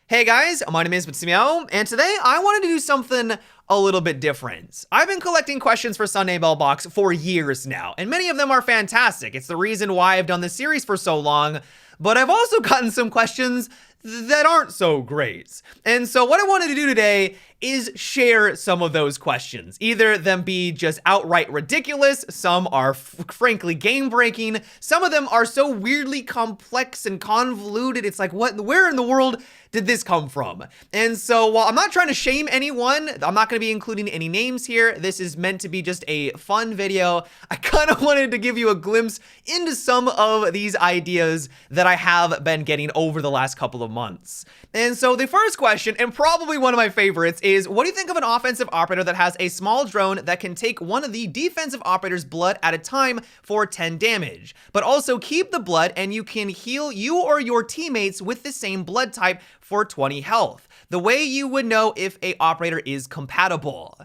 Hey guys, my name is Matsumiao, and today I wanted to do something a little bit different. I've been collecting questions for Sunday Mailbox for years now, and many of them are fantastic. It's the reason why I've done this series for so long, but I've also gotten some questions that aren't so great. And so what I wanted to do today is share some of those questions. Either them be just outright ridiculous, some are frankly game-breaking, some of them are so weirdly complex and convoluted, it's like, where in the world did this come from? And so while I'm not trying to shame anyone, I'm not going to be including any names here. This is meant to be just a fun video. I kind of wanted to give you a glimpse into some of these ideas that I have been getting over the last couple of months. And so the first question, and probably one of my favorites, is what do you think of an offensive operator that has a small drone that can take one of the defensive operator's blood at a time for 10 damage, but also keep the blood and you can heal you or your teammates with the same blood type for 20 health? The way you would know if a operator is compatible.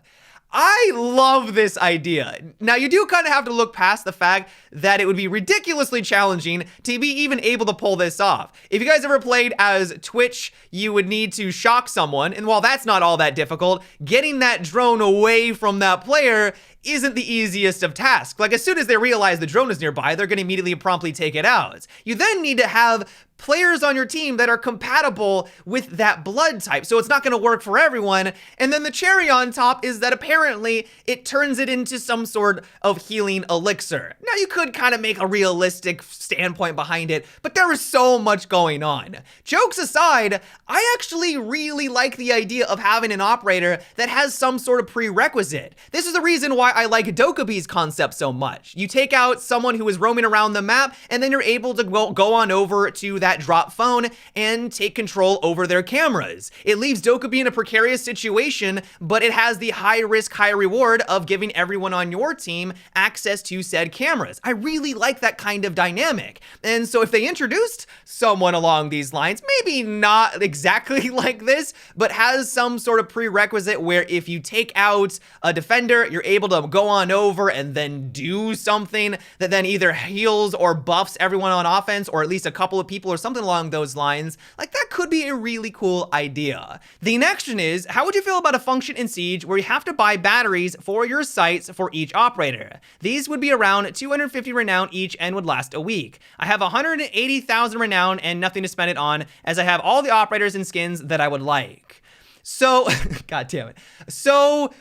I love this idea. Now, you do kind of have to look past the fact that it would be ridiculously challenging to be even able to pull this off. If you guys ever played as Twitch, you would need to shock someone, and while that's not all that difficult, getting that drone away from that player isn't the easiest of tasks. Like, as soon as they realize the drone is nearby, they're gonna immediately promptly take it out. You then need to have players on your team that are compatible with that blood type, so it's not going to work for everyone. And then the cherry on top is that apparently it turns it into some sort of healing elixir. Now, you could kind of make a realistic standpoint behind it, but there is so much going on. Jokes aside, I actually really like the idea of having an operator that has some sort of prerequisite. This is the reason why I like Dokubi's concept so much. You take out someone who is roaming around the map, and then you're able to go on over to that drop phone and take control over their cameras. It leaves Dokubi in a precarious situation, but it has the high risk, high reward of giving everyone on your team access to said cameras. I really like that kind of dynamic. And so if they introduced someone along these lines, maybe not exactly like this, but has some sort of prerequisite where if you take out a defender, you're able to go on over and then do something that then either heals or buffs everyone on offense, or at least a couple of people or something along those lines, like that could be a really cool idea. The next one is, how would you feel about a function in Siege where you have to buy batteries for your sites for each operator? These would be around 250 renown each and would last a week. I have 180,000 renown and nothing to spend it on, as I have all the operators and skins that I would like. So, god damn it. So,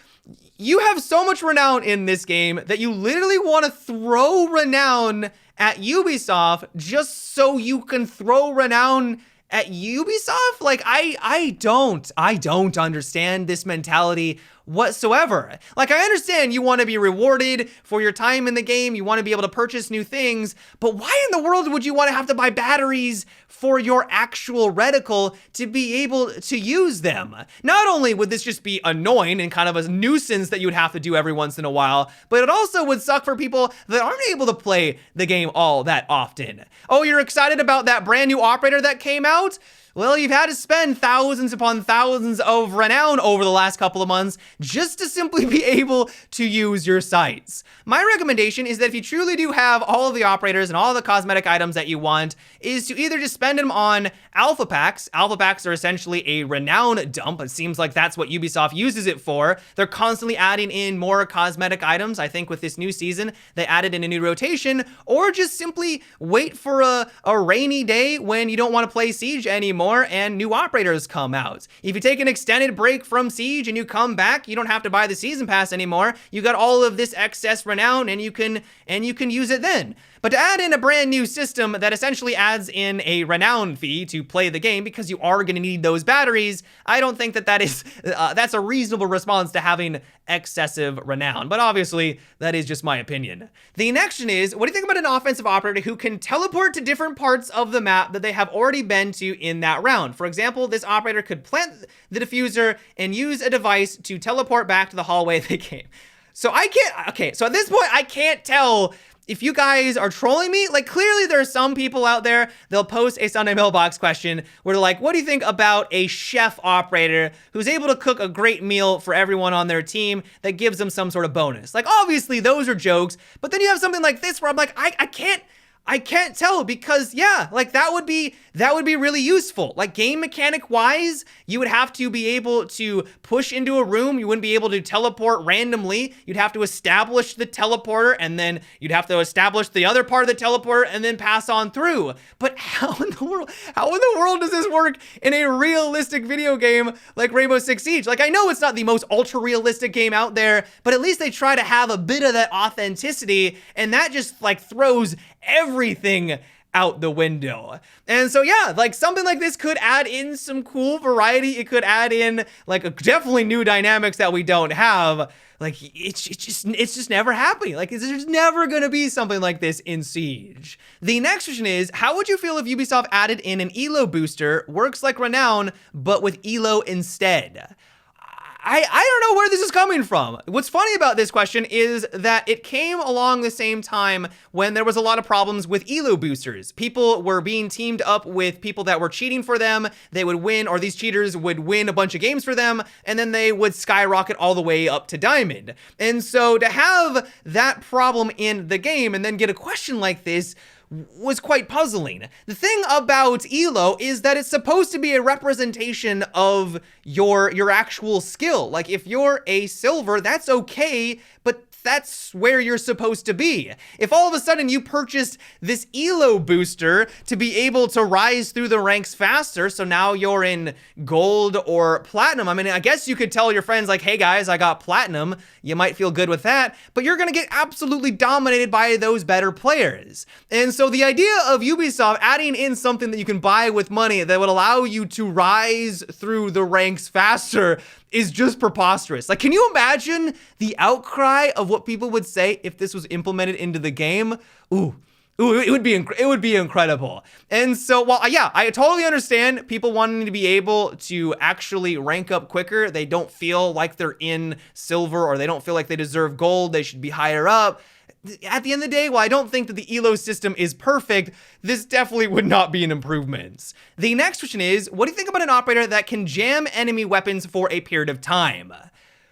you have so much renown in this game that you literally want to throw renown at Ubisoft just so you can throw renown at Ubisoft? Like, I don't understand this mentality whatsoever. Like, I understand you want to be rewarded for your time in the game, you want to be able to purchase new things, but why in the world would you want to have to buy batteries for your actual reticle to be able to use them? Not only would this just be annoying and kind of a nuisance that you would have to do every once in a while, but it also would suck for people that aren't able to play the game all that often. Oh, you're excited about that brand new operator that came out? Well, you've had to spend thousands upon thousands of renown over the last couple of months just to simply be able to use your sites. My recommendation is that if you truly do have all of the operators and all the cosmetic items that you want, is to either just spend them on alpha packs. Alpha packs are essentially a renown dump. It seems like that's what Ubisoft uses it for. They're constantly adding in more cosmetic items. I think with this new season, they added in a new rotation, or just simply wait for a rainy day when you don't want to play Siege anymore and new operators come out. If you take an extended break from Siege and you come back, you don't have to buy the season pass anymore. You got all of this excess renown and you can use it then. But to add in a brand new system that essentially adds in a renown fee to play the game because you are going to need those batteries, I don't think that is that's a reasonable response to having excessive renown. But obviously, that is just my opinion. The next one is, what do you think about an offensive operator who can teleport to different parts of the map that they have already been to in that round? For example, this operator could plant the Defuser and use a device to teleport back to the hallway they came. So so at this point, I can't tell if you guys are trolling me. Like, clearly there are some people out there, they'll post a Sunday Mailbox question where they're like, what do you think about a chef operator who's able to cook a great meal for everyone on their team that gives them some sort of bonus? Like, obviously those are jokes, but then you have something like this where I'm like, I can't tell because yeah, like that would be really useful. Like game mechanic wise, you would have to be able to push into a room. You wouldn't be able to teleport randomly. You'd have to establish the teleporter and then you'd have to establish the other part of the teleporter and then pass on through. But how in the world does this work in a realistic video game like Rainbow Six Siege? Like I know it's not the most ultra realistic game out there, but at least they try to have a bit of that authenticity, and that just like throws everything out the window. And so yeah, like something like this could add in some cool variety. It could add in like definitely new dynamics that we don't have. Like it's just never happening. Like there's never gonna be something like this in Siege. The next question is, how would you feel if Ubisoft added in an elo booster, works like Renown, but with elo instead? I don't know where this is coming from. What's funny about this question is that it came along the same time when there was a lot of problems with elo boosters. People were being teamed up with people that were cheating for them. They would win, or these cheaters would win a bunch of games for them, and then they would skyrocket all the way up to Diamond. And so to have that problem in the game and then get a question like this was quite puzzling. The thing about elo is that it's supposed to be a representation of your actual skill. Like if you're a silver, that's okay, but that's where you're supposed to be. If all of a sudden you purchased this elo booster to be able to rise through the ranks faster, so now you're in gold or platinum, I mean, I guess you could tell your friends like, hey guys, I got platinum. You might feel good with that, but you're gonna get absolutely dominated by those better players. And so the idea of Ubisoft adding in something that you can buy with money that would allow you to rise through the ranks faster is just preposterous. Like, can you imagine the outcry of what people would say if this was implemented into the game? Ooh, it would be incredible. And so, well, yeah, I totally understand people wanting to be able to actually rank up quicker. They don't feel like they're in silver, or they don't feel like they deserve gold. They should be higher up. At the end of the day, while I don't think that the elo system is perfect, this definitely would not be an improvement. The next question is, what do you think about an operator that can jam enemy weapons for a period of time?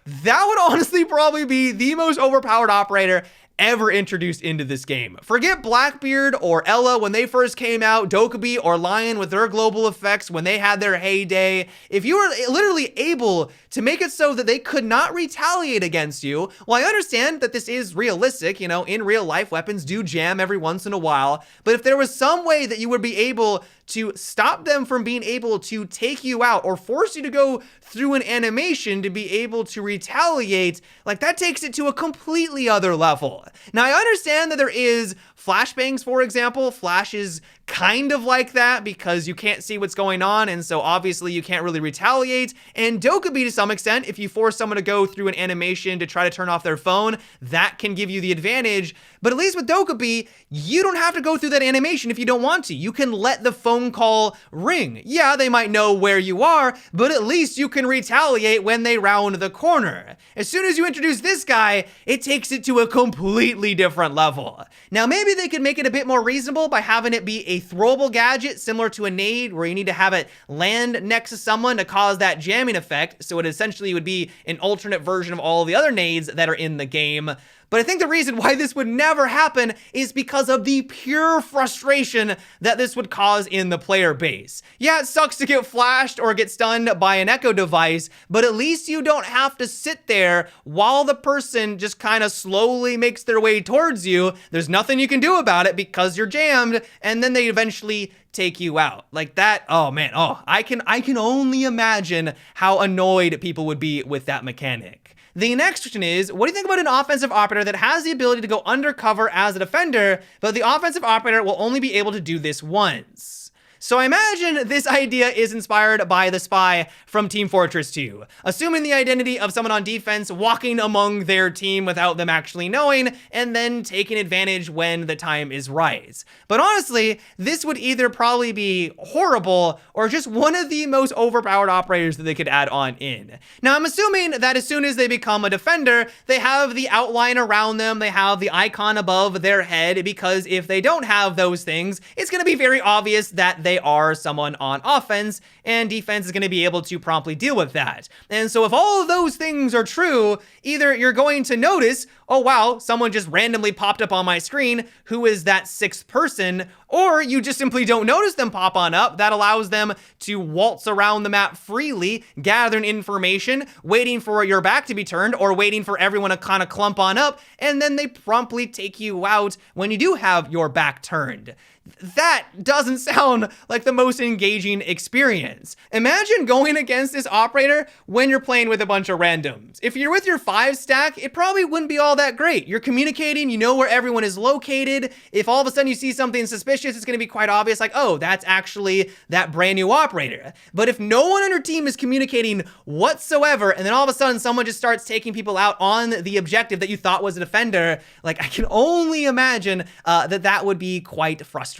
That would honestly probably be the most overpowered operator ever introduced into this game. Forget Blackbeard or Ella when they first came out, Dokkaebi or Lion with their global effects when they had their heyday. If you were literally able to make it so that they could not retaliate against you, well, I understand that this is realistic, you know, in real life, weapons do jam every once in a while, but if there was some way that you would be able to stop them from being able to take you out or force you to go through an animation to be able to retaliate, like that takes it to a completely other level. Now, I understand that there is flashbangs, for example. Flash is kind of like that because you can't see what's going on, and so obviously you can't really retaliate. And Dokkaebi, to some extent, if you force someone to go through an animation to try to turn off their phone, that can give you the advantage. But at least with Dokkaebi, you don't have to go through that animation if you don't want to. You can let the phone call ring. Yeah, they might know where you are, but at least you can retaliate when they round the corner. As soon as you introduce this guy, it takes it to a completely different level. Now, maybe they could make it a bit more reasonable by having it be a throwable gadget similar to a nade, where you need to have it land next to someone to cause that jamming effect, so it essentially would be an alternate version of all the other nades that are in the game. But I think the reason why this would never happen is because of the pure frustration that this would cause in the player base. Yeah, it sucks to get flashed or get stunned by an echo device, but at least you don't have to sit there while the person just kind of slowly makes their way towards you. There's nothing you can do about it because you're jammed, and then they eventually take you out. Like that, oh man, I can only imagine how annoyed people would be with that mechanic. The next question is, what do you think about an offensive operator that has the ability to go undercover as a defender, but the offensive operator will only be able to do this once? So I imagine this idea is inspired by the spy from Team Fortress 2, assuming the identity of someone on defense, walking among their team without them actually knowing, and then taking advantage when the time is right. But honestly, this would either probably be horrible or just one of the most overpowered operators that they could add on in. Now, I'm assuming that as soon as they become a defender, they have the outline around them, they have the icon above their head, because if they don't have those things, it's going to be very obvious that they are someone on offense, and defense is going to be able to promptly deal with that. And so if all of those things are true, either you're going to notice, oh wow, someone just randomly popped up on my screen, who is that sixth person? Or you just simply don't notice them pop on up. That allows them to waltz around the map freely, gathering information, waiting for your back to be turned, or waiting for everyone to kind of clump on up, and then they promptly take you out when you do have your back turned. That doesn't sound like the most engaging experience. Imagine going against this operator when you're playing with a bunch of randoms. If you're with your 5 stack, it probably wouldn't be all that great. You're communicating, you know where everyone is located. If all of a sudden you see something suspicious, it's gonna be quite obvious, like, oh, that's actually that brand new operator. But if no one on your team is communicating whatsoever, and then all of a sudden someone just starts taking people out on the objective that you thought was a defender, like, I can only imagine that would be quite frustrating.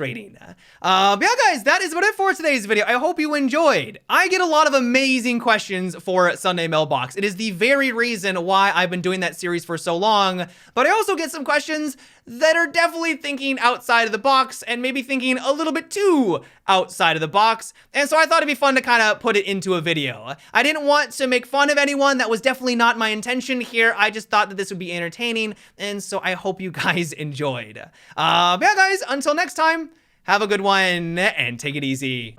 But yeah, guys, that is about it for today's video. I hope you enjoyed. I get a lot of amazing questions for Sunday Mailbox. It is the very reason why I've been doing that series for so long, but I also get some questions that are definitely thinking outside of the box and maybe thinking a little bit too outside of the box. And so I thought it'd be fun to kind of put it into a video. I didn't want to make fun of anyone. That was definitely not my intention here. I just thought that this would be entertaining. And so I hope you guys enjoyed. But yeah, guys, until next time, have a good one and take it easy.